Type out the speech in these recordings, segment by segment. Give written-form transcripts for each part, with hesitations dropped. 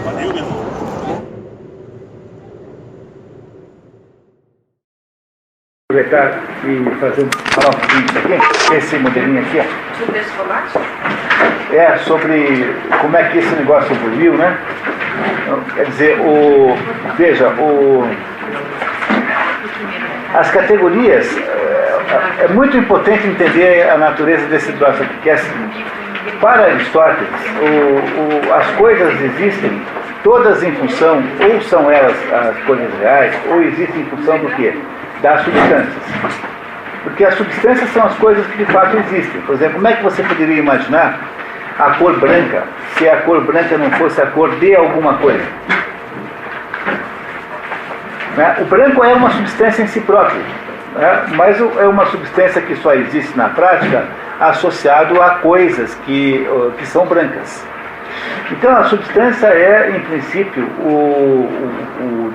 Valeu, meu irmão. Aproveitar e falar um pouquinho disso aqui, esse modelinho aqui, ó. Sobre esse chocolate? É sobre como é que esse negócio evoluiu, né? Então, quer dizer, veja, as categorias, é muito importante entender a natureza desse troço aqui, que é assim, para Aristóteles, as coisas existem todas em função, ou são elas as coisas reais, ou existem em função do quê? Das substâncias. Porque as substâncias são as coisas que de fato existem. Por exemplo, como é que você poderia imaginar a cor branca, se a cor branca não fosse a cor de alguma coisa? Né? O branco é uma substância em si próprio, né? Mas é uma substância que só existe na prática associado a coisas que são brancas. Então a substância é, em princípio,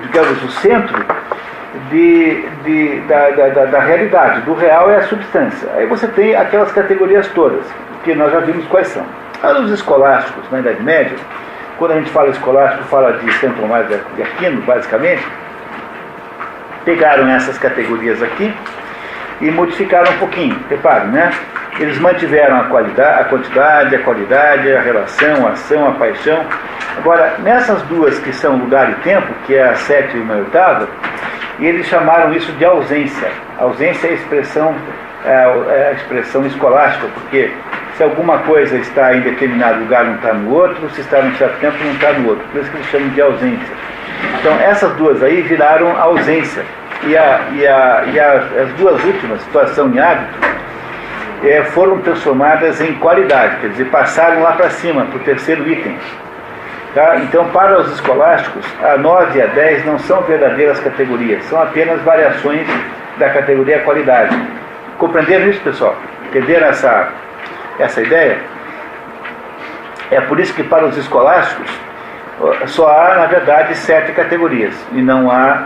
digamos, o centro da realidade. Do real é a substância. Aí você tem aquelas categorias todas, que nós já vimos quais são. Os escolásticos, na Idade Média, quando a gente fala escolástico, fala de Santo Tomás de Aquino, basicamente, pegaram essas categorias aqui e modificaram um pouquinho. Reparem, né? Eles mantiveram a quantidade, a qualidade, a relação, a ação, a paixão. Agora, nessas duas que são lugar e tempo, que é a sétima e a oitava, eles chamaram isso de ausência. Ausência é a expressão escolástica, porque se alguma coisa está em determinado lugar, não está no outro, se está num certo tempo, não está no outro. Por isso que eles chamam de ausência. Então, essas duas aí viraram ausência. E as duas últimas, situação e hábito, foram transformadas em qualidade, quer dizer, passaram lá para cima, para o terceiro item. Tá? Então, para os escolásticos, a 9 e a 10 não são verdadeiras categorias, são apenas variações da categoria qualidade. Compreenderam isso, pessoal? Entenderam essa ideia? É por isso que para os escolásticos só há, na verdade, 7 categorias. E não há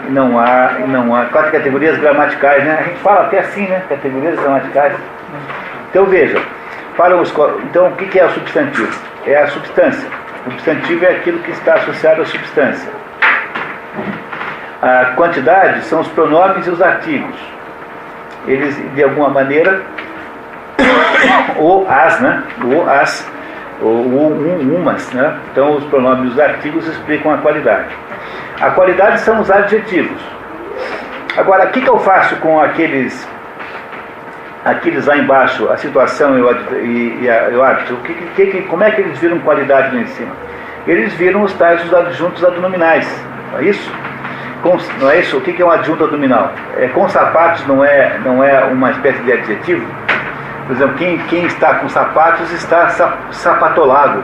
4 categorias gramaticais, né? A gente fala até assim, né? Categorias gramaticais. Então veja, então o que é o substantivo? É a substância. O substantivo é aquilo que está associado à substância. A quantidade são os pronomes e os artigos. Eles, de alguma maneira, ou as, né? Ou as, ou umas, né? Então os pronomes e os artigos explicam a qualidade. A qualidade são os adjetivos. Agora, o que eu faço com aqueles lá embaixo, a situação e o hábito? Como é que eles viram qualidade lá em cima? Eles viram os tais dos adjuntos adnominais, não é isso? Não é isso? O que é um adjunto adnominal? Com sapatos não é uma espécie de adjetivo? Por exemplo, quem está com sapatos está sapatolado,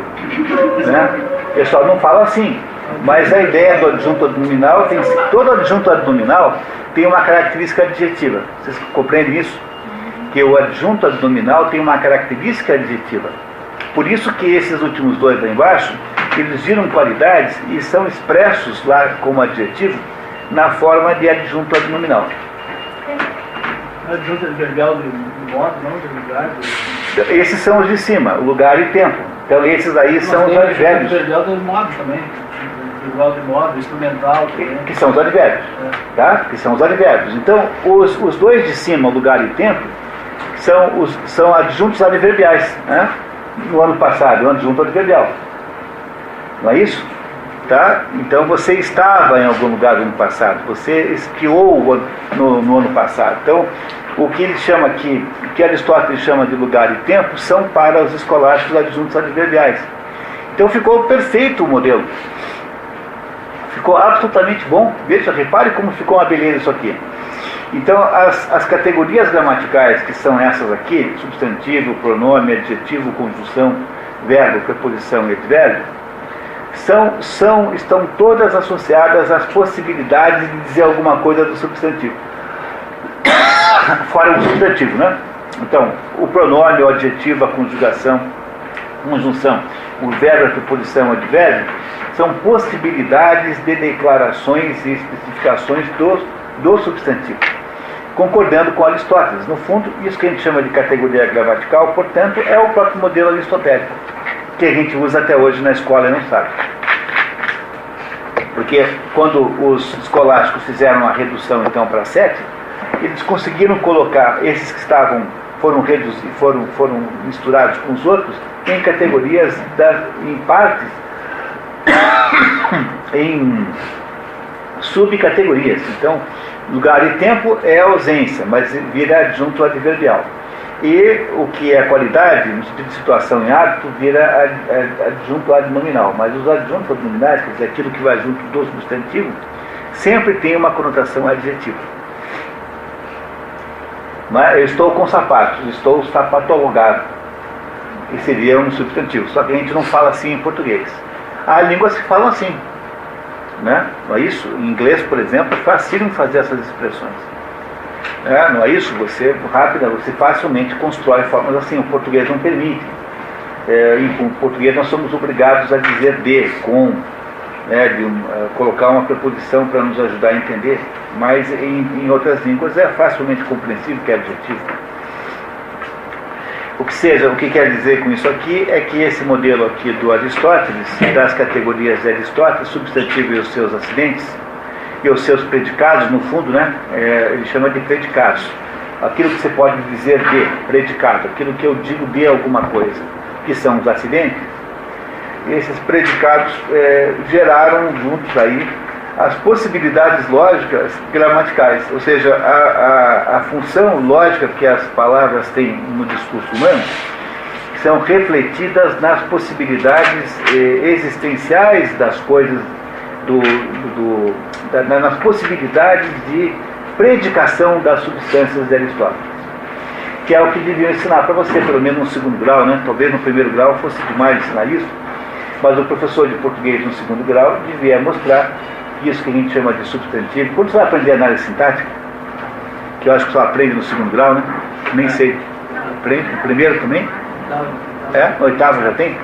né? O pessoal não fala assim, mas a ideia do adjunto adnominal todo adjunto adnominal tem uma característica adjetiva. Vocês compreendem isso? Que o adjunto adnominal tem uma característica adjetiva. Por isso que esses últimos dois lá embaixo, eles viram qualidades e são expressos lá como adjetivo na forma de adjunto adnominal. Adjunto adverbial de modo, não de lugar? Esses são os de cima, lugar e tempo. Então esses aí são os advérbios. Adverbial de modo também. Adverbial de modo, instrumental também. Que são os advérbios. Tá? Que são os advérbios. Então os dois de cima, lugar e tempo, são adjuntos adverbiais, né? No ano passado, o adjunto adverbial. Não é isso? Tá? Então você estava em algum lugar no ano passado, você esquiou no ano passado. Então, o que ele chama aqui, o que Aristóteles chama de lugar e tempo, são para os escolásticos adjuntos adverbiais. Então ficou perfeito o modelo. Ficou absolutamente bom. Veja, repare como ficou uma beleza isso aqui. Então, as categorias gramaticais, que são essas aqui, substantivo, pronome, adjetivo, conjunção, verbo, preposição e advérbio, estão todas associadas às possibilidades de dizer alguma coisa do substantivo. Fora o substantivo, né? Então, o pronome, o adjetivo, a conjunção, o verbo, a preposição, o advérbio, são possibilidades de declarações e especificações do substantivo, concordando com Aristóteles. No fundo, isso que a gente chama de categoria gramatical, portanto, é o próprio modelo aristotélico, que a gente usa até hoje na escola e não sabe. Porque quando os escolásticos fizeram a redução então para 7, eles conseguiram colocar esses que foram misturados com os outros em categorias, em partes, em subcategorias. Então, lugar e tempo é ausência, mas vira adjunto adverbial. E o que é qualidade, no sentido de situação e hábito, vira adjunto adnominal. Mas os adjuntos adnominais, quer dizer, aquilo que vai junto do substantivo, sempre tem uma conotação adjetiva. Mas eu estou com sapatos, estou sapatologado. E seria um substantivo. Só que a gente não fala assim em português. Há línguas que falam assim, né? Não é isso? Em inglês, por exemplo, é fácil fazer essas expressões. Não é isso? Você facilmente constrói formas assim. O português não permite. Em português nós somos obrigados a dizer de, com, colocar uma preposição para nos ajudar a entender. Mas em outras línguas é facilmente compreensível que é adjetivo. O que quer dizer com isso aqui é que esse modelo aqui do Aristóteles, das categorias de Aristóteles, substantivo e os seus acidentes, e os seus predicados, no fundo, ele chama de predicados. Aquilo que você pode dizer de, predicado, aquilo que eu digo de alguma coisa, que são os acidentes. E esses predicados geraram juntos aí as possibilidades lógicas gramaticais, ou seja, a função lógica que as palavras têm no discurso humano, são refletidas nas possibilidades existenciais das coisas, nas possibilidades de predicação das substâncias de Aristóteles, que é o que deviam ensinar para você, pelo menos no segundo grau, talvez no primeiro grau fosse demais ensinar isso, mas o professor de português no segundo grau devia mostrar isso que a gente chama de substantivo. Quando você vai aprender análise sintática, que eu acho que só aprende no segundo grau, nem sei, aprende no primeiro também? No oitavo já tem?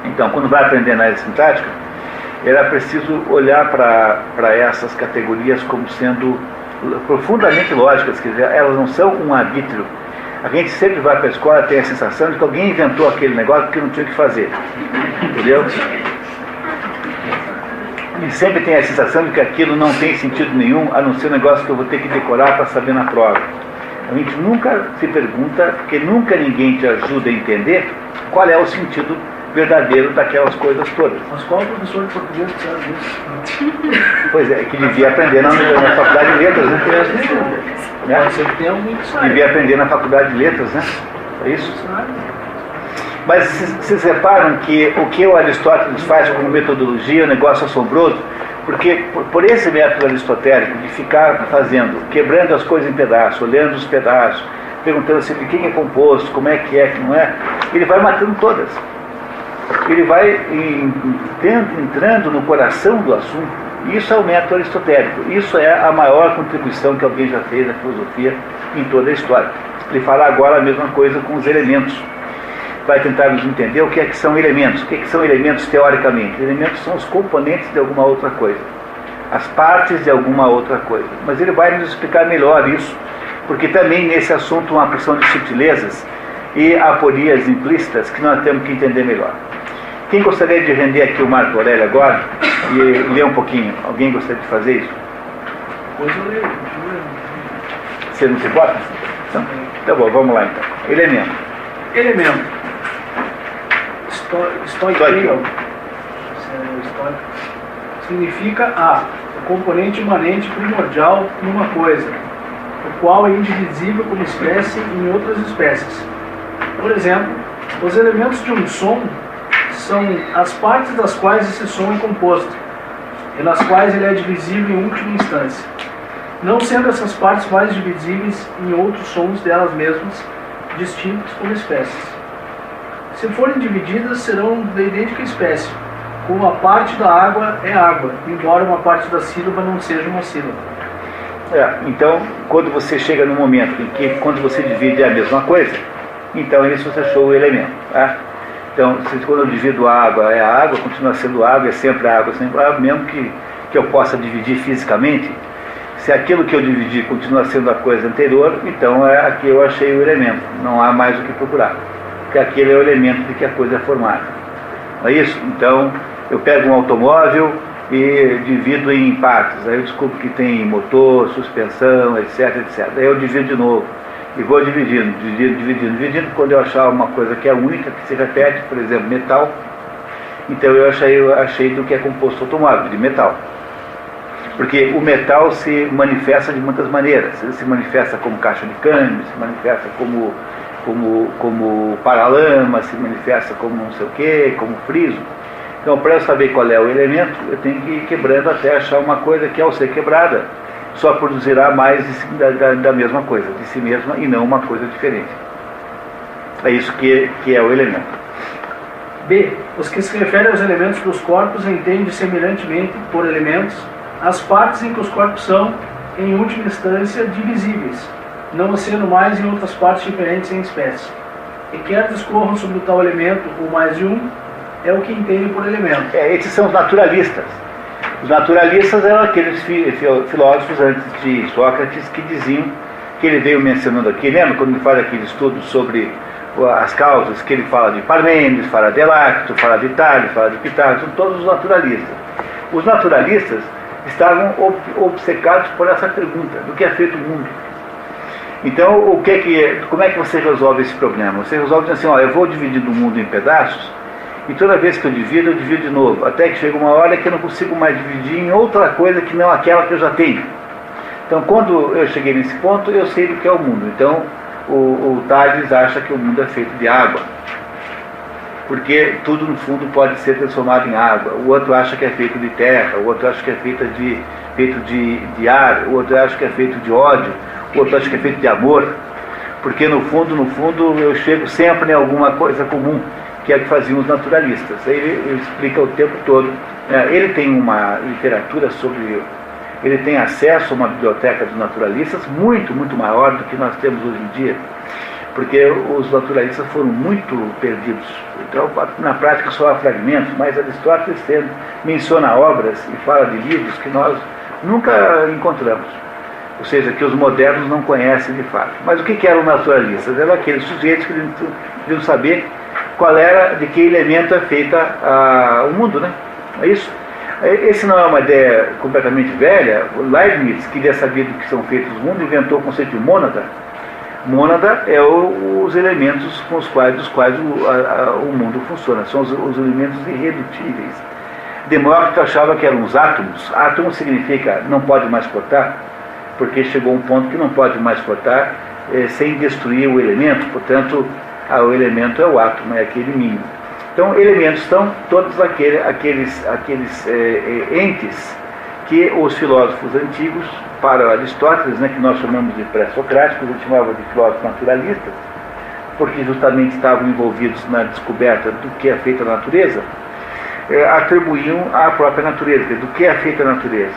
Então, quando vai aprender análise sintática, era preciso olhar para essas categorias como sendo profundamente lógicas, quer dizer, elas não são um arbítrio. A gente sempre vai para a escola e tem a sensação de que alguém inventou aquele negócio porque não tinha o que fazer. Entendeu? E sempre tem a sensação de que aquilo não tem sentido nenhum, a não ser um negócio que eu vou ter que decorar para saber na prova. A gente nunca se pergunta, porque nunca ninguém te ajuda a entender qual é o sentido verdadeiro daquelas coisas todas. Mas qual é o professor de português que sabe disso? Pois é, que devia aprender na faculdade de letras, Devia aprender na faculdade de letras, É isso? Mas vocês reparam que o que o Aristóteles faz como metodologia é um negócio assombroso, porque por esse método aristotélico de ficar quebrando as coisas em pedaços, olhando os pedaços, perguntando de quem é composto, como é que não é, ele vai matando todas. Ele vai entrando no coração do assunto. Isso é o método aristotélico. Isso é a maior contribuição que alguém já fez à filosofia em toda a história. Ele fala agora a mesma coisa com os elementos. Vai tentar nos entender o que é que são elementos. O que é que são elementos teoricamente? Elementos são os componentes de alguma outra coisa, as partes de alguma outra coisa. Mas ele vai nos explicar melhor isso, porque também nesse assunto uma porção de sutilezas e aporias implícitas que nós temos que entender melhor. Quem gostaria de render aqui o Marco Aurélio agora e ler um pouquinho? Alguém gostaria de fazer isso? Pois eu leio. Você não se bota? Então, tá bom, vamos lá então. Elemento. Estoiqueio significa o componente imanente primordial numa coisa, o qual é indivisível como espécie em outras espécies. Por exemplo, os elementos de um som são as partes das quais esse som é composto, e nas quais ele é divisível em última instância, não sendo essas partes mais divisíveis em outros sons delas mesmas, distintos como espécies. Se forem divididas, serão da idêntica espécie, como a parte da água é água, embora uma parte da sílaba não seja uma sílaba. Então, quando você chega no momento em que, quando você divide é a mesma coisa, então isso você achou o elemento. Tá? Então, quando eu divido a água, é a água, continua sendo água, é sempre água, mesmo que eu possa dividir fisicamente, se aquilo que eu dividi continua sendo a coisa anterior, então aqui eu achei o elemento, não há mais o que procurar, porque aquele é o elemento de que a coisa é formada. Não é isso? Então, eu pego um automóvel e divido em partes, aí eu descubro que tem motor, suspensão, etc, etc. Aí eu divido de novo. E vou dividindo. Quando eu achar uma coisa que é única, que se repete, por exemplo, metal, então eu achei do que é composto automóvel, de metal. Porque o metal se manifesta de muitas maneiras. Ele se manifesta como caixa de câmbio, se manifesta como paralama, se manifesta como não sei o quê, como friso. Então, para eu saber qual é o elemento, eu tenho que ir quebrando até achar uma coisa que, ao ser quebrada, só produzirá mais da mesma coisa, de si mesma, e não uma coisa diferente. É isso que é o elemento. B. Os que se referem aos elementos dos corpos entendem semelhantemente, por elementos, as partes em que os corpos são, em última instância, divisíveis, não sendo mais em outras partes diferentes em espécie. E quer discorram sobre o tal elemento, ou mais de um, é o que entende por elemento. Esses são os naturalistas. Os naturalistas eram aqueles filósofos antes de Sócrates que diziam, que ele veio mencionando aqui, lembra quando ele faz aquele estudo sobre as causas, que ele fala de Parmênides, fala de Heráclito, fala de Tales, fala de Pitágoras, são todos os naturalistas. Os naturalistas estavam obcecados por essa pergunta, do que é feito o mundo. Então, como é que você resolve esse problema? Você resolve dizendo assim, eu vou dividir o mundo em pedaços, e toda vez que eu divido de novo, até que chega uma hora que eu não consigo mais dividir em outra coisa que não aquela que eu já tenho. Então, quando eu cheguei nesse ponto, eu sei do que é o mundo. Então, o Tales acha que o mundo é feito de água, porque tudo, no fundo, pode ser transformado em água. O outro acha que é feito de terra, o outro acha que é feito de ar, o outro acha que é feito de ódio, o outro acha que é feito de amor, porque, no fundo, eu chego sempre em alguma coisa comum, que é o que faziam os naturalistas. Ele explica o tempo todo. Ele tem uma literatura ele tem acesso a uma biblioteca dos naturalistas muito, muito maior do que nós temos hoje em dia, porque os naturalistas foram muito perdidos. Então, na prática, só há fragmentos, mas Aristóteles menciona obras e fala de livros que nós nunca encontramos. Ou seja, que os modernos não conhecem de fato. Mas o que eram os naturalistas? Eram aqueles sujeitos que queriam saber qual era, de que elemento é feita o mundo, né? É isso? Esse não é uma ideia completamente velha. O Leibniz queria saber do que são feitos os mundos, inventou o conceito de mônada. Mônada é os elementos dos quais o mundo funciona, são os elementos irredutíveis. Demócrito achava que eram os átomos. Átomo significa não pode mais cortar, porque chegou um ponto que não pode mais cortar sem destruir o elemento, portanto, o elemento é o átomo, é aquele mínimo. Então, elementos são todos aqueles entes que os filósofos antigos, para Aristóteles, que nós chamamos de pré-socráticos, ele chamava de filósofos naturalistas, porque justamente estavam envolvidos na descoberta do que é feita a natureza, atribuíam à própria natureza, do que é feita a natureza,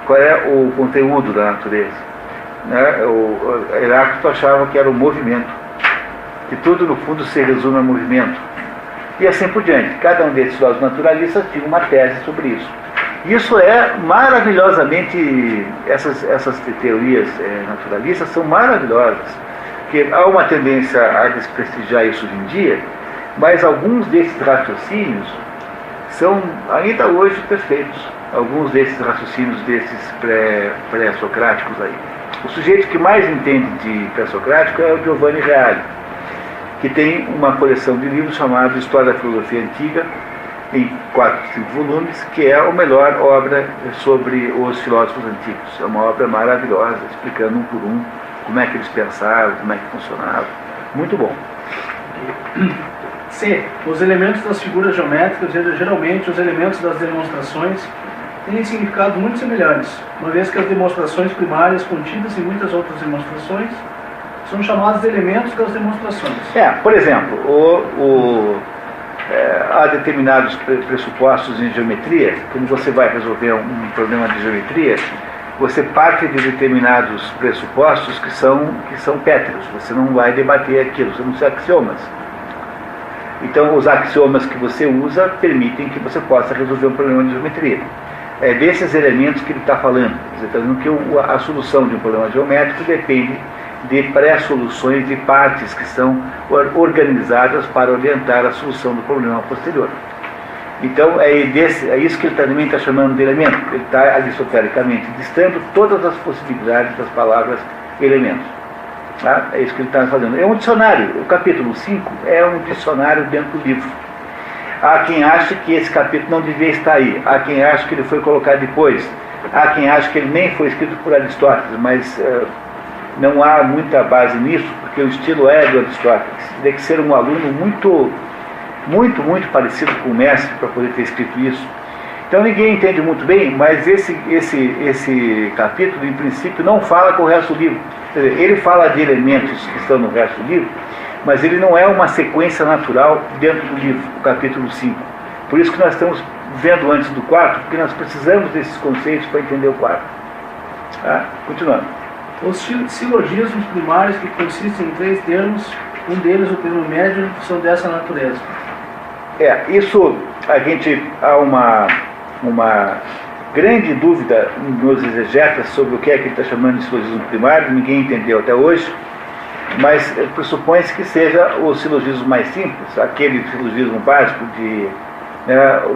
qual é o conteúdo da natureza. O Heráclito achava que era o movimento, que tudo no fundo se resume a movimento, e assim por diante. Cada um desses filósofos naturalistas tinha uma tese sobre isso. Isso é maravilhosamente, essas teorias naturalistas são maravilhosas, porque há uma tendência a desprestigiar isso hoje em dia, mas alguns desses raciocínios são ainda hoje perfeitos. Alguns desses raciocínios desses pré-socráticos aí. O sujeito que mais entende de pré-socrático é o Giovanni Reale, que tem uma coleção de livros chamada História da Filosofia Antiga, em 4, 5 volumes, que é a melhor obra sobre os filósofos antigos. É uma obra maravilhosa, explicando um por um como é que eles pensavam, como é que funcionava. Muito bom. C. Os elementos das figuras geométricas, geralmente os elementos das demonstrações, têm significados muito semelhantes, uma vez que as demonstrações primárias contidas em muitas outras demonstrações são chamados de elementos das demonstrações. Por exemplo, há determinados pressupostos em geometria, quando você vai resolver um problema de geometria, você parte de determinados pressupostos que são pétreos. Você não vai debater aquilo, são os axiomas. Então, os axiomas que você usa permitem que você possa resolver um problema de geometria. É desses elementos que ele está falando. Ele está dizendo que a solução de um problema geométrico depende de pré-soluções de partes que são organizadas para orientar a solução do problema posterior. Então, é isso que ele também está chamando de elemento. Ele está aristotelicamente listando todas as possibilidades das palavras elementos. Tá? É isso que ele está fazendo. É um dicionário. O capítulo 5 é um dicionário dentro do livro. Há quem ache que esse capítulo não devia estar aí. Há quem ache que ele foi colocado depois. Há quem ache que ele nem foi escrito por Aristóteles, mas não há muita base nisso, porque o estilo é do Aristóteles. Tem que ser um aluno muito parecido com o mestre para poder ter escrito isso. Então ninguém entende muito bem, mas esse capítulo, em princípio, não fala com o resto do livro. Quer dizer, ele fala de elementos que estão no resto do livro, mas ele não é uma sequência natural dentro do livro, o capítulo 5. Por isso que nós estamos vendo antes do 4, porque nós precisamos desses conceitos para entender o 4. Tá? Continuando. Os silogismos primários, que consistem em 3 termos, um deles, o termo médio, são dessa natureza. Isso há uma grande dúvida nos exegetas sobre o que é que ele está chamando de silogismo primário, ninguém entendeu até hoje, mas pressupõe-se que seja o silogismo mais simples, aquele silogismo básico de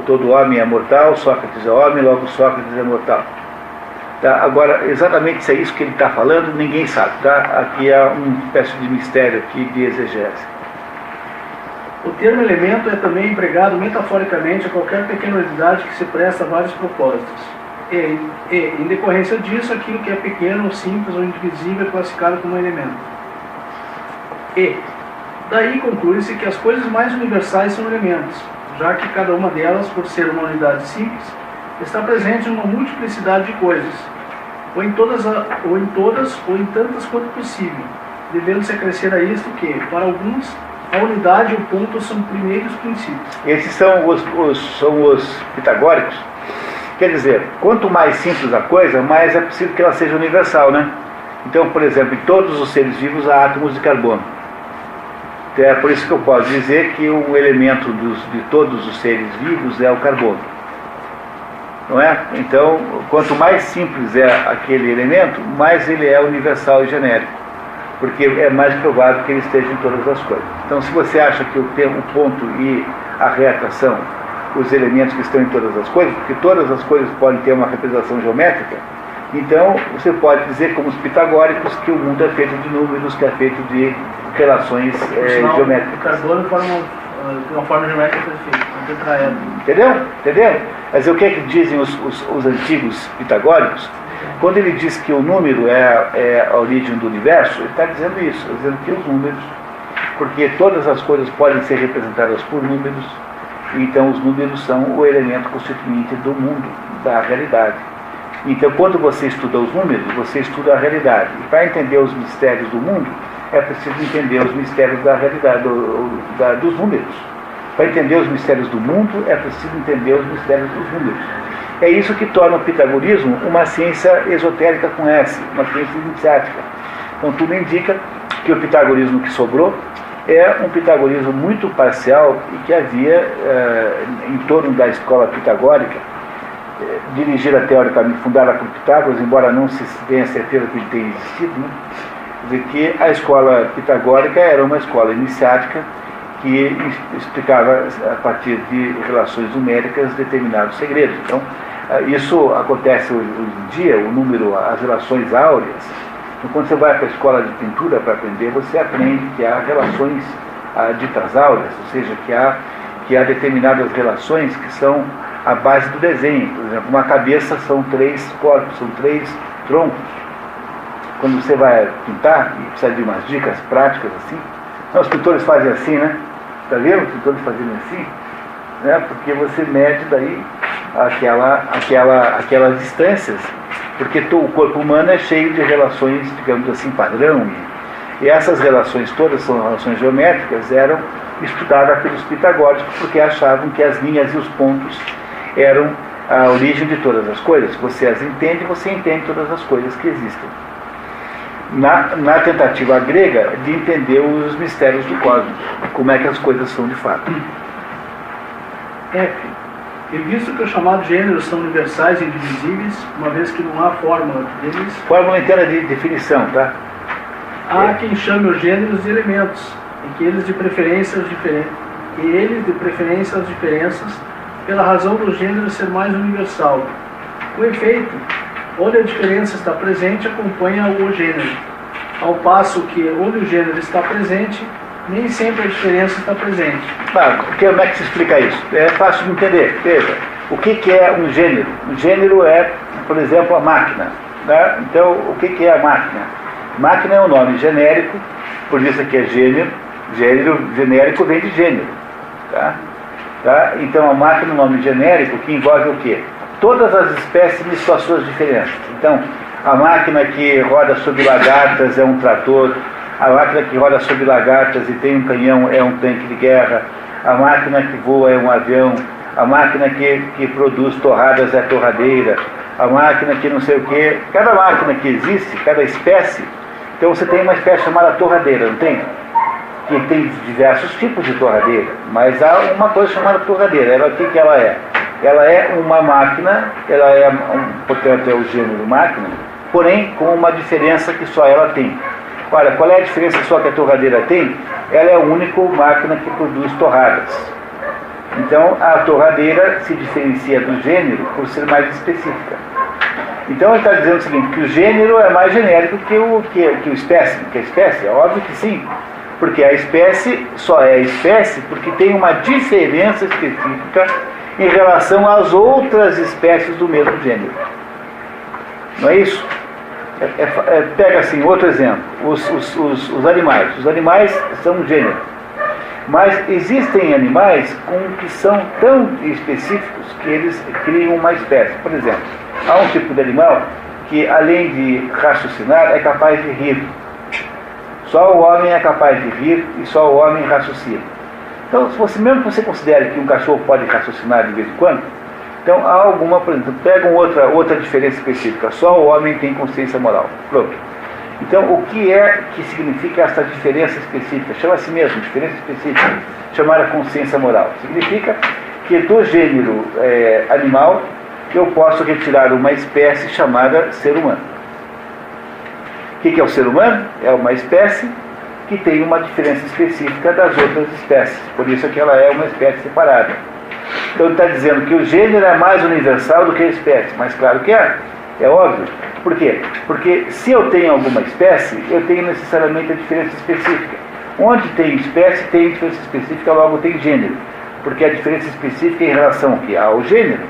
todo homem é mortal, Sócrates é homem, logo Sócrates é mortal. Tá? Agora, exatamente se é isso que ele está falando, ninguém sabe. Tá? Aqui há uma espécie de mistério aqui de exegese. O termo elemento é também empregado metaforicamente a qualquer pequena unidade que se presta a vários propósitos. E, em decorrência disso, aquilo que é pequeno, simples ou indivisível é classificado como elemento. E, daí conclui-se que as coisas mais universais são elementos, já que cada uma delas, por ser uma unidade simples, está presente em uma multiplicidade de coisas, ou em todas ou em tantas quanto possível, devendo-se acrescer a isto que, para alguns, a unidade e o ponto são primeiros princípios. Esses são os pitagóricos. Quer dizer, quanto mais simples a coisa, mais é possível que ela seja universal, né? Então, por exemplo, em todos os seres vivos há átomos de carbono. Então, é por isso que eu posso dizer que o elemento de todos os seres vivos é o carbono. Não é? Então, quanto mais simples é aquele elemento, mais ele é universal e genérico. Porque é mais provável que ele esteja em todas as coisas. Então, se você acha que o ponto e a reta são os elementos que estão em todas as coisas, porque todas as coisas podem ter uma representação geométrica, então você pode dizer, como os pitagóricos, que o mundo é feito de números, que é feito de relações geométricas. O carbono forma uma forma geométrica perfeita, um tetraedro. Entendeu? Mas o que é que dizem os antigos pitagóricos? Quando ele diz que o número é a origem do universo, ele está dizendo isso, está dizendo que os números, porque todas as coisas podem ser representadas por números, então os números são o elemento constituinte do mundo, da realidade. Então, quando você estuda os números, você estuda a realidade. E para entender os mistérios do mundo, é preciso entender os mistérios da realidade, dos números. Para entender os mistérios do mundo, é preciso entender os mistérios dos números. É isso que torna o pitagorismo uma ciência esotérica com S, uma ciência iniciática. Então, tudo indica que o pitagorismo que sobrou é um pitagorismo muito parcial e que havia em torno da escola pitagórica, dirigida teoricamente, fundada por Pitágoras, embora não se tenha certeza que ele tenha existido, né? Quer dizer que a escola pitagórica era uma escola iniciática que explicava a partir de relações numéricas determinados segredos. Então, isso acontece hoje em dia, o número, as relações áureas. Então, quando você vai para a escola de pintura para aprender, você aprende que há relações ditas áureas, ou seja, que há determinadas relações que são a base do desenho. Por exemplo, uma cabeça são 3 corpos, são 3 troncos. Quando você vai pintar, e precisa de umas dicas práticas assim, os pintores fazem assim, né? Está vendo os pintores fazendo assim? Né? Porque você mede daí aquelas distâncias, porque o corpo humano é cheio de relações, digamos assim, padrão, e essas relações todas são relações geométricas, eram estudadas pelos pitagóricos, porque achavam que as linhas e os pontos eram a origem de todas as coisas. Você as entende, você entende todas as coisas que existem. Na tentativa grega de entender os mistérios do cosmos, como é que as coisas são de fato. F. E visto que os chamados gêneros são universais e indivisíveis, uma vez que não há fórmula deles... Fórmula inteira de definição, tá? Há quem chame os gêneros de elementos, em que eles de preferência as diferenças, pela razão do gênero ser mais universal. Com efeito, onde a diferença está presente, acompanha o gênero, ao passo que onde o gênero está presente, nem sempre a diferença está presente. Como é que se explica isso? É fácil de entender. Veja, o que é um gênero? Um gênero é, por exemplo, a máquina. Né? Então, o que é a máquina? Máquina é um nome genérico, por isso aqui é gênero. Gênero genérico vem de gênero. Tá? Então, a máquina é um nome genérico que envolve o quê? Todas as espécies em situações diferentes. Então, a máquina que roda sobre lagartas é um trator, a máquina que roda sobre lagartas e tem um canhão é um tanque de guerra, a máquina que voa é um avião, a máquina que produz torradas é a torradeira, a máquina que não sei o quê. Cada máquina que existe, cada espécie, então você tem uma espécie chamada torradeira, não tem? Que tem diversos tipos de torradeira, mas há uma coisa chamada torradeira. O que ela é? Ela é uma máquina, ela é, portanto, é o gênero máquina, porém com uma diferença que só ela tem. Olha, qual é a diferença só que a torradeira tem? Ela é a única máquina que produz torradas. Então, a torradeira se diferencia do gênero por ser mais específica. Então, ele está dizendo o seguinte, que o gênero é mais genérico que o espécie. Que a espécie, é óbvio que sim. Porque a espécie só é espécie porque tem uma diferença específica em relação às outras espécies do mesmo gênero. Não é isso? Pega assim, outro exemplo, os animais. Os animais são um gênero. Mas existem animais que são tão específicos que eles criam uma espécie. Por exemplo, há um tipo de animal que, além de raciocinar, é capaz de rir. Só o homem é capaz de rir e só o homem raciocina. Então, mesmo que você considere que um cachorro pode raciocinar de vez em quando, então há alguma, por exemplo, pega outra diferença específica. Só o homem tem consciência moral. Pronto. Então, o que significa essa diferença específica? Chama-se mesmo diferença específica, chamada consciência moral. Significa que do gênero animal eu posso retirar uma espécie chamada ser humano. O que é o ser humano? É uma espécie que tem uma diferença específica das outras espécies. Por isso que ela é uma espécie separada. Então ele está dizendo que o gênero é mais universal do que a espécie. Mas claro que é. É óbvio. Por quê? Porque se eu tenho alguma espécie, eu tenho necessariamente a diferença específica. Onde tem espécie, tem diferença específica, logo tem gênero. Porque a diferença específica é em relação ao gênero.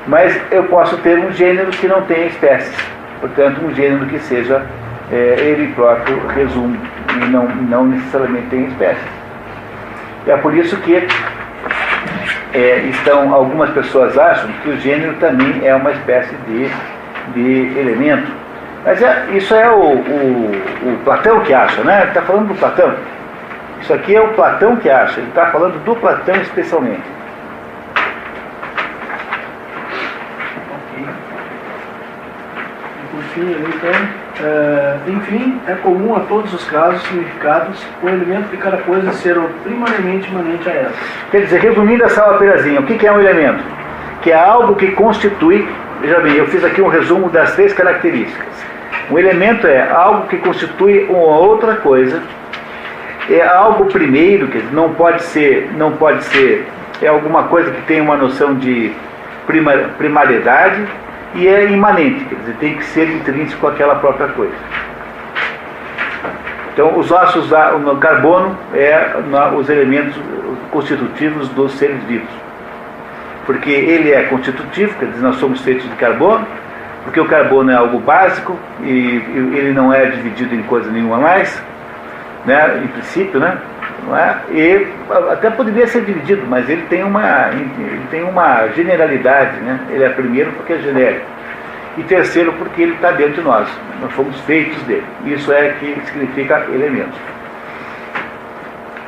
Mas eu posso ter um gênero que não tenha espécies. Portanto, um gênero que seja ele próprio resumo e não necessariamente tem espécies. E é por isso que algumas pessoas acham que o gênero também é uma espécie de elemento. Mas isso é o Platão que acha, né? Ele está falando do Platão. Isso aqui é o Platão que acha, ele está falando do Platão especialmente. Enfim, é comum a todos os casos significados o elemento de cada coisa ser primariamente imanente a ela. Quer dizer, resumindo essa operazinha, o que é um elemento? Que é algo que constitui, veja bem, eu fiz aqui um resumo das 3 características. Um elemento é algo que constitui uma outra coisa, é algo primeiro, que não pode ser, é alguma coisa que tem uma noção de primariedade, e é imanente, quer dizer, tem que ser intrínseco àquela própria coisa. Então, os ossos no carbono os elementos constitutivos dos seres vivos. Porque ele é constitutivo, quer dizer, nós somos feitos de carbono, porque o carbono é algo básico e ele não é dividido em coisa nenhuma mais, né, em princípio, né? Não é? E até poderia ser dividido, mas ele tem uma generalidade, né? Ele é primeiro porque é genérico. E terceiro porque ele está dentro de nós. Nós fomos feitos dele. Isso é que significa elemento.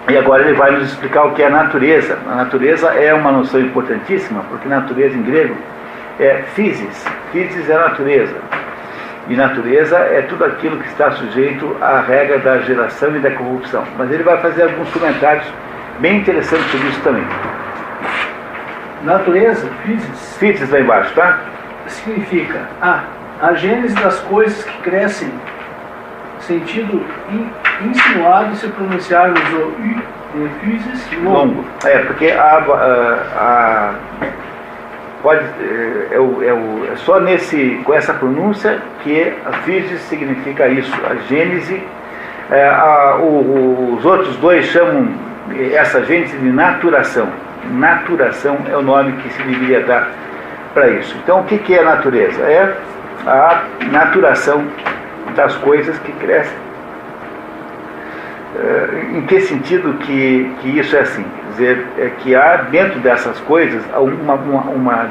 E agora ele vai nos explicar o que é a natureza. A natureza é uma noção importantíssima, porque natureza em grego é physis. Physis é natureza. E natureza é tudo aquilo que está sujeito à regra da geração e da corrupção. Mas ele vai fazer alguns comentários bem interessantes sobre isso também. Natureza, physis. Physis lá embaixo, tá? Significa a gênese das coisas que crescem, sentido insinuado se pronunciarmos o U de physis longo. É, porque é só com essa pronúncia que a physis significa isso, a gênese. Os outros dois chamam essa gênese de naturação. Naturação é o nome que se deveria dar para isso. Então, o que é a natureza? É a naturação das coisas que crescem. Em que sentido que isso é assim? Quer dizer, é que há dentro dessas coisas,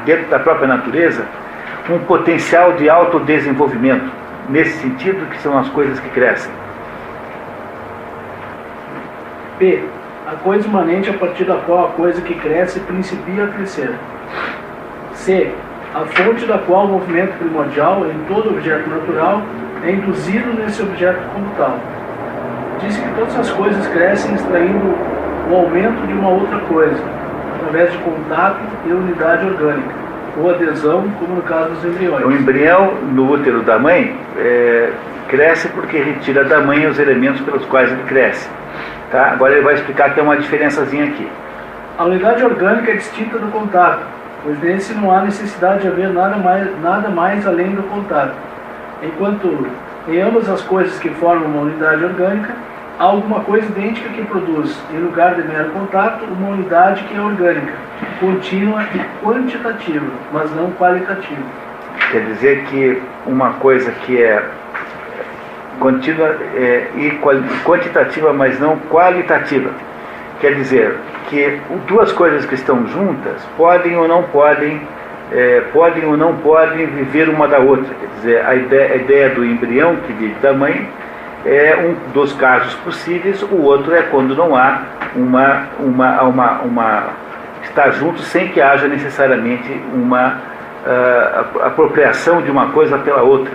dentro da própria natureza, um potencial de autodesenvolvimento, nesse sentido que são as coisas que crescem. P. A coisa imanente a partir da qual a coisa que cresce principia a crescer. C. A fonte da qual o movimento primordial em todo objeto natural é induzido nesse objeto como tal. Diz que todas as coisas crescem extraindo o aumento de uma outra coisa, através de contato e unidade orgânica, ou adesão, como no caso dos embriões. O embrião no útero da mãe cresce porque retira da mãe os elementos pelos quais ele cresce. Tá? Agora ele vai explicar que tem uma diferençazinha aqui. A unidade orgânica é distinta do contato, pois nesse não há necessidade de haver nada mais além do contato. Enquanto em ambas as coisas que formam uma unidade orgânica, há alguma coisa idêntica que produz, em lugar de mero contato, uma unidade que é orgânica, contínua e quantitativa, mas não qualitativa. Quer dizer que uma coisa que é contínua e quantitativa, mas não qualitativa. Quer dizer que duas coisas que estão juntas podem ou não podem viver uma da outra. Quer dizer, a ideia do embrião que vive da mãe é um dos casos possíveis, o outro é quando não há estar junto sem que haja necessariamente uma apropriação de uma coisa pela outra.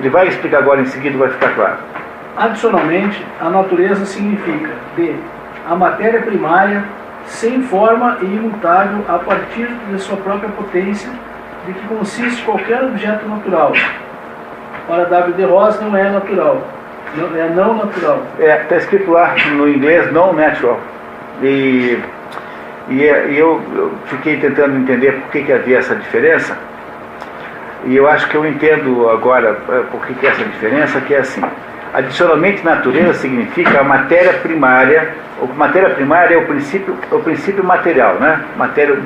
Ele vai explicar agora em seguida, vai ficar claro. Adicionalmente, a natureza significa D. A matéria primária, sem forma e imutável a partir de sua própria potência, de que consiste qualquer objeto natural. Para W.D. Ross não é natural, não natural. Está escrito lá no inglês não natural. E eu fiquei tentando entender por que havia essa diferença. E eu acho que eu entendo agora por que essa diferença, que é assim. Adicionalmente, natureza significa a matéria primária. Matéria primária é o princípio material, né? Material,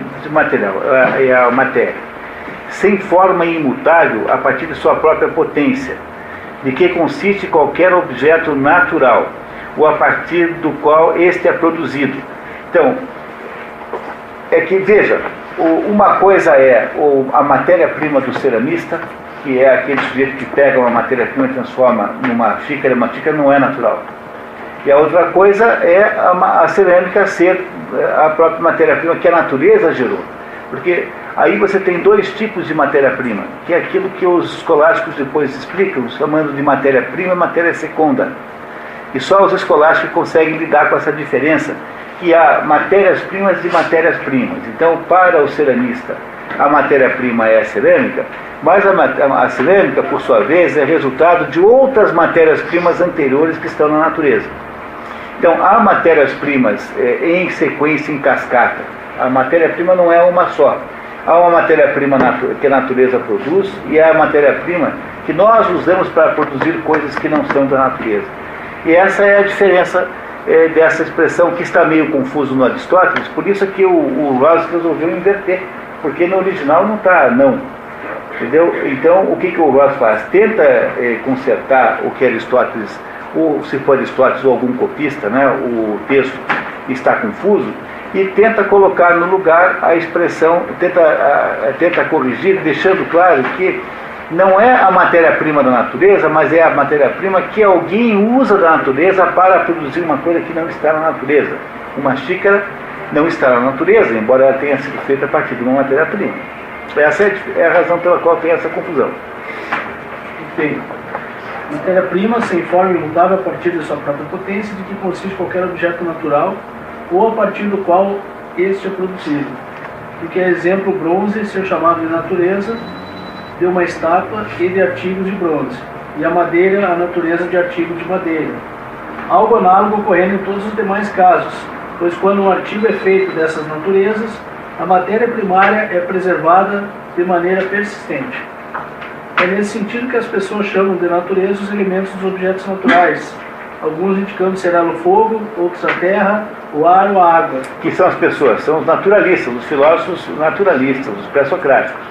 é a matéria. Sem forma e imutável a partir de sua própria potência, de que consiste qualquer objeto natural, ou a partir do qual este é produzido. Então, é que, veja, uma coisa é a matéria-prima do ceramista, que é aquele sujeito que pega uma matéria-prima e transforma numa xícara, uma xícara não é natural. E a outra coisa é a cerâmica ser a própria matéria-prima que a natureza gerou. Porque aí você tem dois tipos de matéria-prima, que é aquilo que os escolásticos depois explicam, chamando de matéria-prima e matéria secunda. E só os escolásticos conseguem lidar com essa diferença, que há matérias-primas e matérias-primas. Então, para o ceramista, a matéria-prima é a cerâmica, mas a cerâmica, por sua vez, é resultado de outras matérias-primas anteriores que estão na natureza. Então, há matérias-primas em sequência, em cascata. A matéria-prima não é uma só. Há uma matéria-prima que a natureza produz e há a matéria-prima que nós usamos para produzir coisas que não são da natureza. E essa é a diferença dessa expressão que está meio confuso no Aristóteles, por isso que o Ross resolveu inverter, porque no original não está não. Entendeu? Então, o que o Ross faz? Tenta consertar o que Aristóteles, ou se for Aristóteles ou algum copista, né, o texto está confuso, e tenta colocar no lugar a expressão, tenta corrigir, deixando claro que não é a matéria-prima da natureza, mas é a matéria-prima que alguém usa da natureza para produzir uma coisa que não está na natureza. Uma xícara não está na natureza, embora ela tenha sido feita a partir de uma matéria-prima. Essa é a razão pela qual tem essa confusão. Bem, matéria-prima sem forma imutável a partir de sua própria potência, de que consiste qualquer objeto natural, ou a partir do qual este é produzido. Porque é exemplo bronze ser chamado de natureza, de uma estátua e de artigos de bronze, e a madeira a natureza de artigo de madeira. Algo análogo ocorrendo em todos os demais casos, pois quando um artigo é feito dessas naturezas, a matéria primária é preservada de maneira persistente. É nesse sentido que as pessoas chamam de natureza os elementos dos objetos naturais, alguns indicando ser ela o fogo, outros a terra, o ar ou a água. Que são as pessoas? São os naturalistas, os filósofos naturalistas, os pré-socráticos.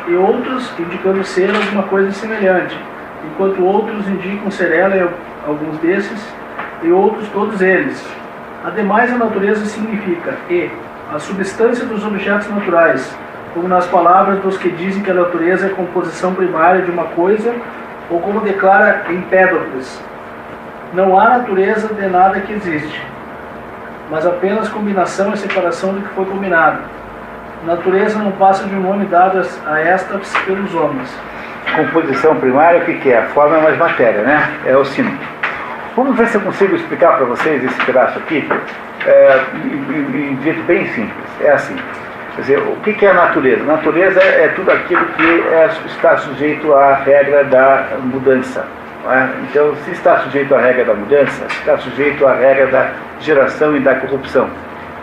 E outros indicando ser alguma coisa semelhante, enquanto outros indicam ser ela e alguns desses, e outros todos eles. Ademais, a natureza significa a substância dos objetos naturais, como nas palavras dos que dizem que a natureza é a composição primária de uma coisa, ou como declara Empédocles: não há natureza de nada que existe, mas apenas combinação e separação do que foi combinado. Natureza não passa de um nome dado a esta pelos homens. Composição primária, o que é? A forma é mais matéria, né? É o símbolo. Vamos ver se eu consigo explicar para vocês esse pedaço aqui, de jeito bem simples. É assim, quer dizer, o que é a natureza? Natureza é tudo aquilo que está sujeito à regra da mudança. Não é? Então, se está sujeito à regra da mudança, está sujeito à regra da geração e da corrupção.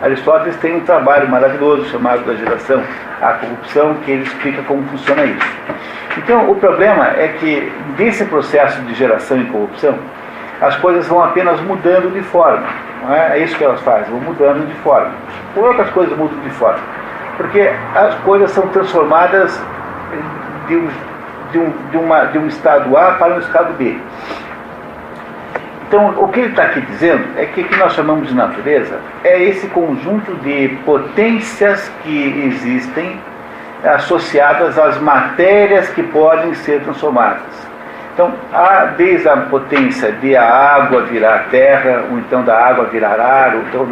Aristóteles tem um trabalho maravilhoso chamado da geração, a corrupção, que ele explica como funciona isso. Então, o problema é que, desse processo de geração e corrupção, as coisas vão apenas mudando de forma. Não é? É isso que elas fazem, vão mudando de forma. Por outras coisas mudam de forma? Porque as coisas são transformadas de um estado A para um estado B. Então, o que ele está aqui dizendo é que o que nós chamamos de natureza é esse conjunto de potências que existem associadas às matérias que podem ser transformadas. Então, há desde a potência de a água virar terra, ou então da água virar ar, ou então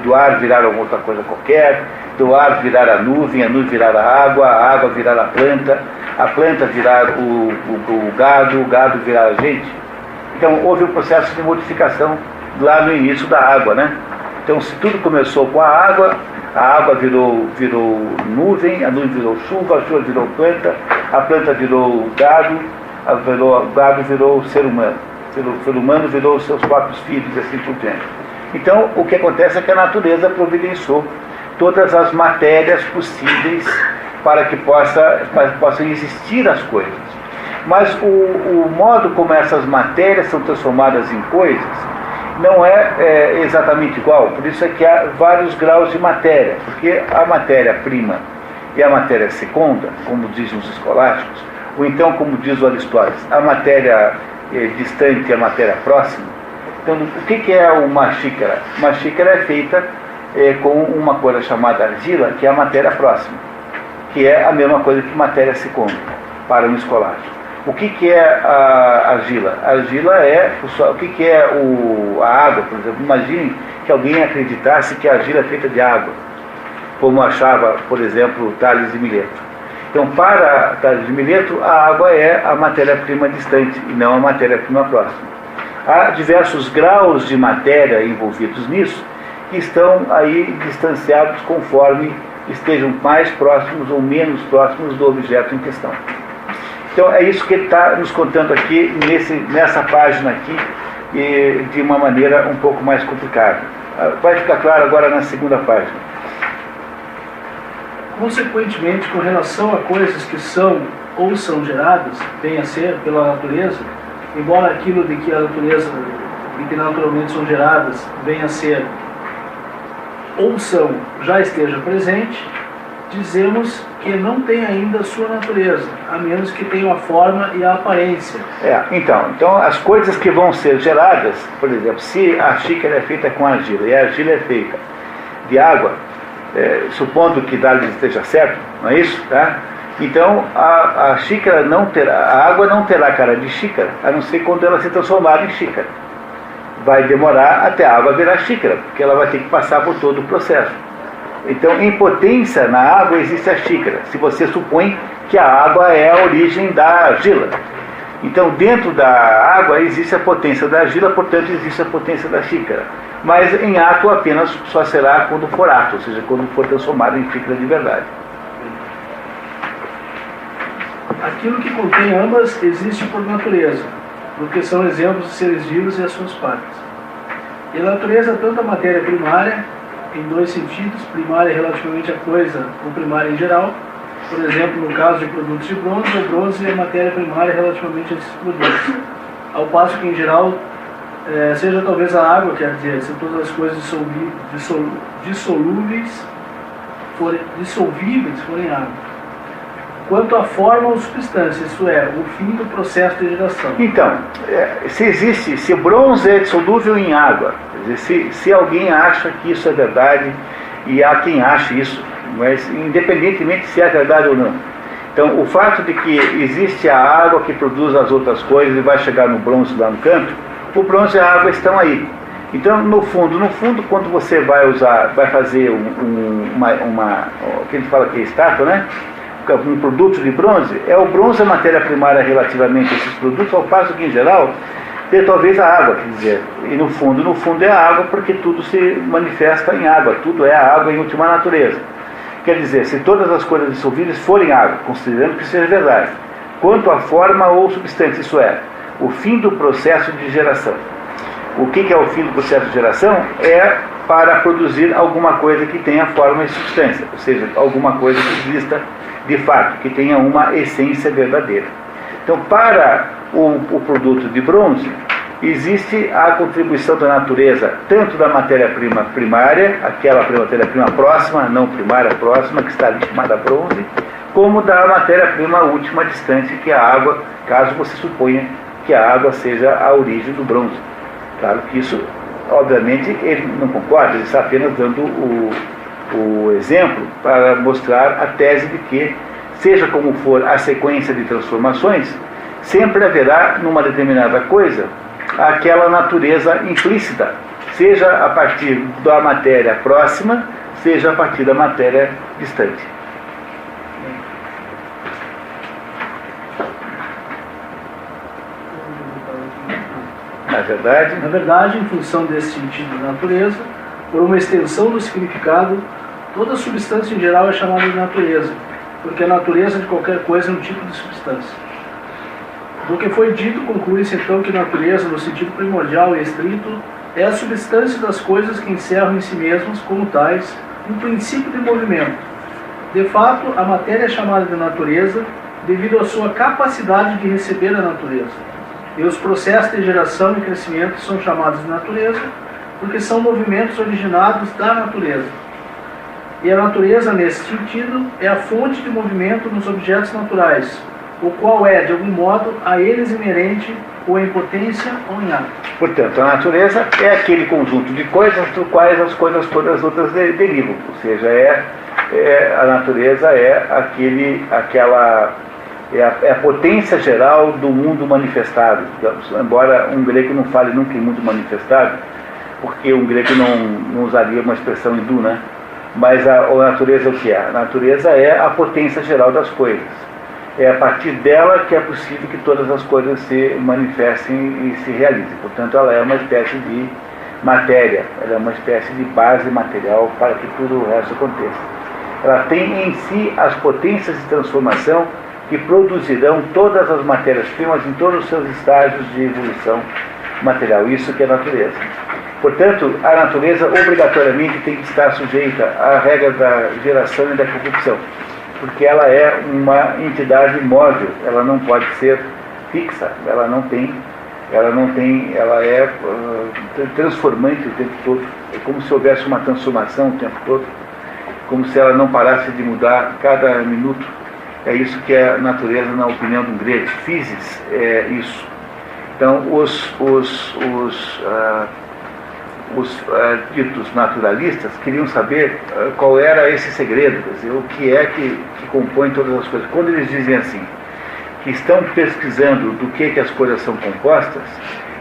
do ar virar alguma outra coisa qualquer, do ar virar a nuvem virar a água virar a planta virar o gado virar a gente. Então, houve um processo de modificação lá no início da água, né? Então, se tudo começou com a água virou nuvem, a nuvem virou chuva, a chuva virou a planta virou gado, o gado virou o ser humano, o ser humano virou os seus próprios filhos, e assim por diante. Então, o que acontece é que a natureza providenciou todas as matérias possíveis para que possam existir as coisas. Mas o modo como essas matérias são transformadas em coisas não é exatamente igual. Por isso é que há vários graus de matéria, porque a matéria-prima e a matéria secunda, como dizem os escolásticos, ou então, como diz o Aristóteles, a matéria distante e a matéria próxima. Então, o que é uma xícara? Uma xícara é feita com uma coisa chamada argila, que é a matéria próxima, que é a mesma coisa que matéria secunda, para um escolástico. O que é a argila? A argila o que é a água, por exemplo. Imaginem que alguém acreditasse que a argila é feita de água, como achava, por exemplo, Tales de Mileto. Então, para Tales de Mileto, a água é a matéria-prima distante e não a matéria-prima próxima. Há diversos graus de matéria envolvidos nisso que estão aí distanciados conforme estejam mais próximos ou menos próximos do objeto em questão. Então, é isso que ele está nos contando aqui, nessa página aqui, de uma maneira um pouco mais complicada. Vai ficar claro agora na segunda página. Consequentemente, com relação a coisas que são ou são geradas, bem a ser, pela natureza, embora aquilo de que a natureza, de que naturalmente são geradas, venha a ser ou são, já esteja presente, dizemos que não tem ainda sua natureza, a menos que tenha a forma e a aparência. Então as coisas que vão ser geradas, por exemplo, se a xícara é feita com argila e a argila é feita de água, supondo que Dali esteja certo, não é isso? Tá? Então a xícara não terá, a água não terá cara de xícara, a não ser quando ela se transformar em xícara. Vai demorar até a água virar xícara, porque ela vai ter que passar por todo o processo. Então, em potência, na água existe a xícara, se você supõe que a água é a origem da argila. Então, dentro da água existe a potência da argila, portanto, existe a potência da xícara. Mas em ato apenas só será quando for ato, ou seja, quando for transformado em xícara de verdade. Aquilo que contém ambas existe por natureza, porque são exemplos de seres vivos e as suas partes. E a natureza, tanto a matéria primária, em dois sentidos, primária relativamente à coisa ou primária em geral, por exemplo, no caso de produtos de bronze, o bronze é matéria primária relativamente a esses produtos, ao passo que em geral seja talvez a água, quer dizer, se todas as coisas dissolvíveis forem água. Quanto à forma ou substância, isso é, o fim do processo de geração. Então, se bronze é dissolúvel em água, quer dizer, se alguém acha que isso é verdade, e há quem ache isso, mas independentemente se é verdade ou não. Então, o fato de que existe a água que produz as outras coisas e vai chegar no bronze lá no canto, o bronze e a água estão aí. Então, no fundo, quando você vai fazer o que a gente fala que é estátua, né? Um produto de bronze, o bronze a matéria primária relativamente a esses produtos, ao passo que em geral tem talvez a água, quer dizer, e no fundo é a água, porque tudo se manifesta em água, tudo é a água em última natureza. Quer dizer, se todas as coisas dissolvíveis forem água, considerando que seja verdade, quanto à forma ou substância, isso é, o fim do processo de geração. O que é o fim do processo de geração? É para produzir alguma coisa que tenha forma e substância, ou seja, alguma coisa que exista de fato, que tenha uma essência verdadeira. Então, para o produto de bronze, existe a contribuição da natureza, tanto da matéria-prima primária, aquela matéria-prima próxima, não primária, próxima, que está ali chamada bronze, como da matéria-prima última distante, que é a água, caso você suponha que a água seja a origem do bronze. Claro que isso, obviamente, ele não concorda, ele está apenas dando o exemplo para mostrar a tese de que, seja como for a sequência de transformações, sempre haverá numa determinada coisa aquela natureza implícita, seja a partir da matéria próxima, seja a partir da matéria distante. Na verdade, em função desse sentido de natureza, por uma extensão do significado, toda substância em geral é chamada de natureza, porque a natureza de qualquer coisa é um tipo de substância. Do que foi dito, conclui-se então que natureza, no sentido primordial e estrito, é a substância das coisas que encerram em si mesmas, como tais, um princípio de movimento. De fato, a matéria é chamada de natureza devido à sua capacidade de receber a natureza. E os processos de geração e crescimento são chamados de natureza, porque são movimentos originados da natureza. E a natureza, nesse sentido, é a fonte de movimento nos objetos naturais, o qual é, de algum modo, a eles inerente, ou em potência ou em ato. Portanto, a natureza é aquele conjunto de coisas do quais as coisas todas outras derivam. Ou seja, a natureza é a potência geral do mundo manifestado. Embora um grego não fale nunca em mundo manifestado, porque um grego não usaria uma expressão hindu, né? Mas a natureza o que é? A natureza é a potência geral das coisas. É a partir dela que é possível que todas as coisas se manifestem e se realizem. Portanto, ela é uma espécie de matéria, ela é uma espécie de base material para que tudo o resto aconteça. Ela tem em si as potências de transformação que produzirão todas as matérias-primas em todos os seus estágios de evolução material. Isso que é a natureza. Portanto, a natureza obrigatoriamente tem que estar sujeita à regra da geração e da corrupção, porque ela é uma entidade móvel, ela não pode ser fixa, ela é transformante o tempo todo. É como se houvesse uma transformação o tempo todo, como se ela não parasse de mudar cada minuto. É isso que é a natureza, na opinião de um grego. Physis é isso. Então, os ditos naturalistas queriam saber qual era esse segredo, quer dizer, o que é que compõe todas as coisas. Quando eles dizem assim, que estão pesquisando do que as coisas são compostas,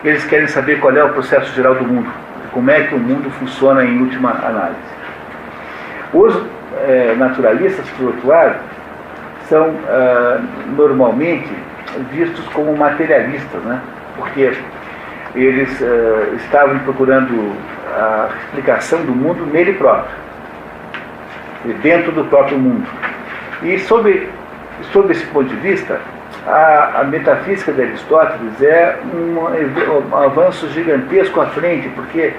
eles querem saber qual é o processo geral do mundo, como é que o mundo funciona em última análise. Os naturalistas, por outro lado, são normalmente vistos como materialistas, né? Porque eles estavam procurando a explicação do mundo nele próprio, dentro do próprio mundo. E sob esse ponto de vista, a metafísica de Aristóteles é um avanço gigantesco à frente, porque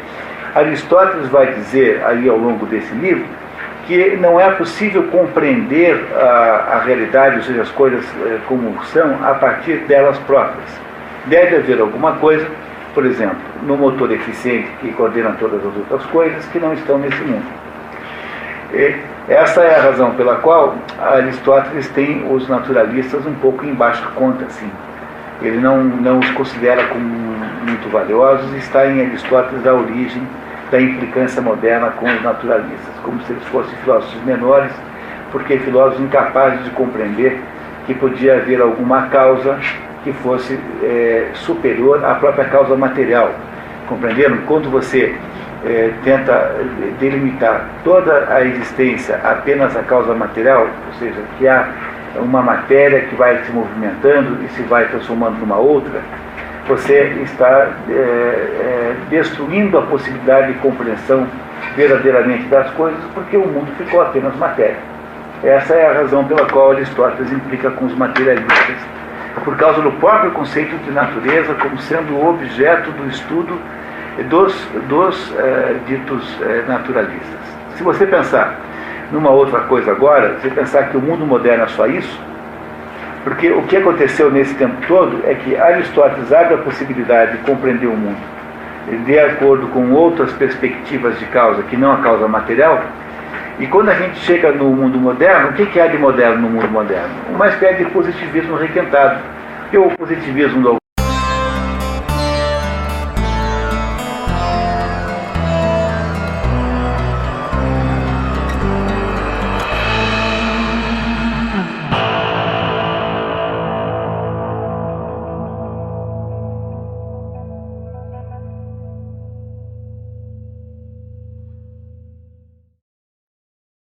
Aristóteles vai dizer ali ao longo desse livro que não é possível compreender a realidade, ou seja, as coisas como são, a partir delas próprias. Deve haver alguma coisa, por exemplo, no motor eficiente que coordena todas as outras coisas que não estão nesse mundo. Essa é a razão pela qual Aristóteles tem os naturalistas um pouco em baixa conta, assim. Ele não os considera como muito valiosos, e está em Aristóteles a origem da implicância moderna com os naturalistas, como se eles fossem filósofos menores, porque filósofos incapazes de compreender que podia haver alguma causa que fosse superior à própria causa material. Compreenderam? Quando você tenta delimitar toda a existência apenas à causa material, ou seja, que há uma matéria que vai se movimentando e se vai transformando numa outra, você está destruindo a possibilidade de compreensão verdadeiramente das coisas, porque o mundo ficou apenas matéria. Essa é a razão pela qual Aristóteles implica com os materialistas, por causa do próprio conceito de natureza como sendo o objeto do estudo dos ditos naturalistas. Se você pensar numa outra coisa agora, você pensar que o mundo moderno é só isso, porque o que aconteceu nesse tempo todo é que Aristóteles abre a possibilidade de compreender o mundo de acordo com outras perspectivas de causa, que não a causa material, e quando a gente chega no mundo moderno, o que há de moderno no mundo moderno? Uma espécie de positivismo requentado. Porque o positivismo do